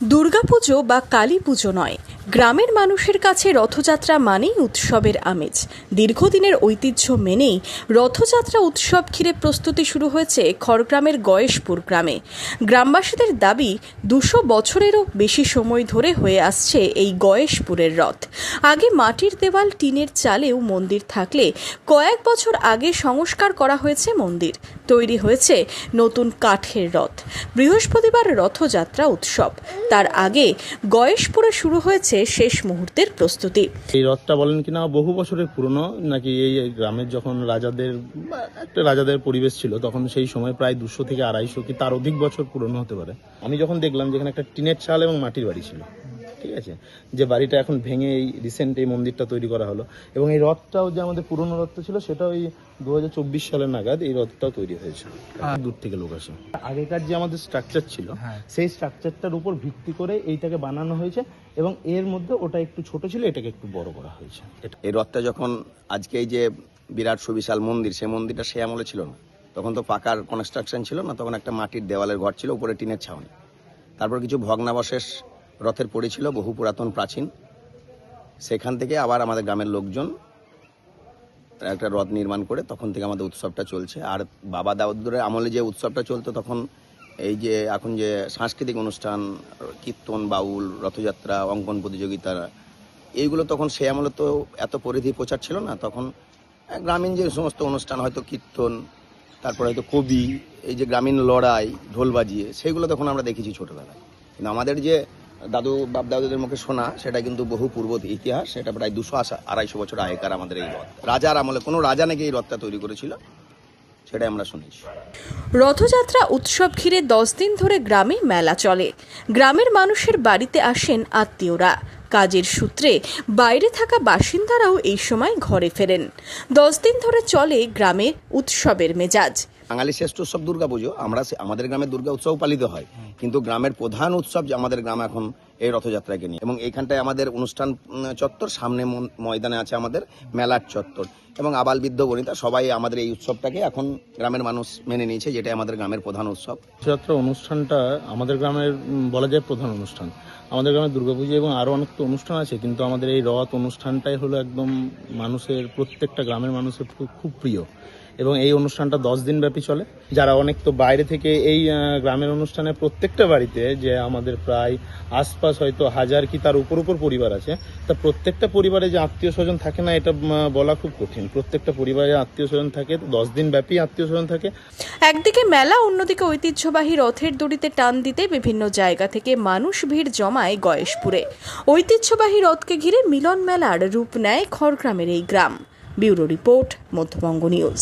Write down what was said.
দুর্গাপুজো বা কালী পুজো নয়, গ্রামের মানুষের কাছে রথযাত্রা মানেই উৎসবের আমেজ। দীর্ঘদিনের ঐতিহ্য মেনেই রথযাত্রা উৎসব ঘিরে প্রস্তুতি শুরু হয়েছে খড়গ্রামের গয়েশপুর গ্রামে। গ্রামবাসীদের দাবি ২০০ বছরেরও বেশি সময় ধরে হয়ে আসছে এই গয়েশপুরের রথ। আগে মাটির দেওয়াল, টিনের চালেও মন্দির থাকলে কয়েক বছর আগে সংস্কার করা হয়েছে মন্দির, তৈরি হয়েছে নতুন কাঠের রথ। বৃহস্পতিবার রথযাত্রা উৎসব, তার আগে গয়েশপুরে শুরু হয়েছে শেষ মুহূর্তের প্রস্তুতি। এই রথটা বলেন কিনা বহু বছরের পুরনো, নাকি এই গ্রামের যখন রাজাদের পরিবেশ ছিল তখন সেই সময় প্রায় 200 থেকে 250 কি তার অধিক বছর পুরনো হতে পারে। আমি যখন দেখলাম যেখানে একটা টিনের চাল এবং মাটির বাড়ি ছিল, ঠিক আছে, যে বাড়িটা এখন ভেঙে এই রিসেন্ট এই মন্দিরটা তৈরি করা হলো, এবং এই রথটাও যে আমাদের পুরনো রথটা ছিল সেটা ওই 2024 সালের নাগাদ এই রথটাও তৈরি হয়েছে। দূর থেকে লোক আসে। আগেকার যে আমাদের স্ট্রাকচার ছিল সেই স্ট্রাকচারটার উপর ভিত্তি করে এইটাকে বানানো হয়েছে, এবং এর মধ্যে ওটা একটু ছোট ছিল, এটাকে একটু বড় করা হয়েছে। এই রথটা যখন আজকে এই যে বিরাট সুবিশাল মন্দির, সেই মন্দিরটা সে আমলে ছিল না। তখন তো পাকার কনস্ট্রাকশন ছিল না, তখন একটা মাটির দেওয়ালের ঘর ছিল, উপরে টিনের ছাউনি। তারপর কিছু ভগ্নাবশেষ রথের পড়েছিল, বহু পুরাতন প্রাচীন। সেখান থেকে আবার আমাদের গ্রামের লোকজন একটা রথ নির্মাণ করে তখন থেকে আমাদের উৎসবটা চলছে। আর বাবা দাউদের আমলে যে উৎসবটা চলতো তখন এই যে এখন যে সাংস্কৃতিক অনুষ্ঠান, কীর্তন, বাউল, রথযাত্রা, অঙ্কন প্রতিযোগিতা, এইগুলো তখন সে আমলে তো এত পরিধি প্রচার ছিল না। তখন গ্রামীণ যে সমস্ত অনুষ্ঠান, হয়তো কীর্তন, তারপরে হয়তো কবি, এই যে গ্রামীণ লড়াই ঢোল বাজিয়ে, সেইগুলো তখন আমরা দেখেছি ছোটোবেলায়। কিন্তু আমাদের যে বাপ দাদুদের মুখে শোনা, সেটা কিন্তু বহু পূর্ব ইতিহাস। সেটা প্রায় 200-250 বছর আগেকার আমাদের এই রথ। রাজার আমলে কোনো রাজা নাকি এই রথটা তৈরি করেছিল, সেটাই আমরা শুনেছি। রথযাত্রা উৎসব ঘিরে 10 দিন ধরে গ্রামে মেলা চলে। গ্রামের মানুষের বাড়িতে আসেন আত্মীয়রা। কাজের সূত্রে বাইরে থাকা বাসিন্দারাও এই সময় ঘরে ফেরেন। 10 দিন ধরে চলে গ্রামে উৎসবের মেজাজ। বাঙালি শ্রেষ্ঠ উৎসব দুর্গাপুজো। আমাদের গ্রামে দুর্গা উৎসব পালিত হয়, কিন্তু গ্রামের প্রধান উৎসব যে আমাদের গ্রাম এখন এই রথযাত্রাকে নিয়ে। এবং এইখানটায় আমাদের অনুষ্ঠান চত্বর, সামনে ময়দানে আছে আমাদের মেলার চত্বর, এবং আবাল বৃদ্ধ বনিতা সবাই আমাদের এই উৎসবটাকে এখন গ্রামের মানুষ মেনে নিয়েছে, যেটা আমাদের গ্রামের প্রধান উৎসব। রথযাত্রা অনুষ্ঠানটা আমাদের গ্রামের বলা যায় প্রধান অনুষ্ঠান। আমাদের গ্রামে দুর্গাপুজো এবং আরও অনেক তো অনুষ্ঠান আছে, কিন্তু আমাদের এই রথ অনুষ্ঠানটাই হলো একদম মানুষের, প্রত্যেকটা গ্রামের মানুষের খুব প্রিয়। এবং এই অনুষ্ঠানটা 10 দিন ব্যাপী চলে। যারা অনেক তো বাইরে থেকে এই গ্রামের অনুষ্ঠানে প্রত্যেকটা বাড়িতে, যে আমাদের প্রায় আশপাশ হয়তো 1000 কি তার উপর পরিবার আছে, তা প্রত্যেকটা পরিবারে যে আত্মীয় স্বজন থাকে না, এটা বলা খুব কঠিন। প্রত্যেকটা পরিবারে আত্মীয় স্বজন থাকে, 10 দিন ব্যাপী আত্মীয় স্বজন থাকে। একদিকে মেলা, অন্যদিকে ঐতিহ্যবাহী রথের দড়িতে টান দিতে বিভিন্ন জায়গা থেকে মানুষ ভিড় জমায় গয়েশপুরে। ঐতিহ্যবাহী রথকে ঘিরে মিলন মেলার রূপ নেয় খড়গ্রামের এই গ্রাম। Bureau report, Madhyabanga news.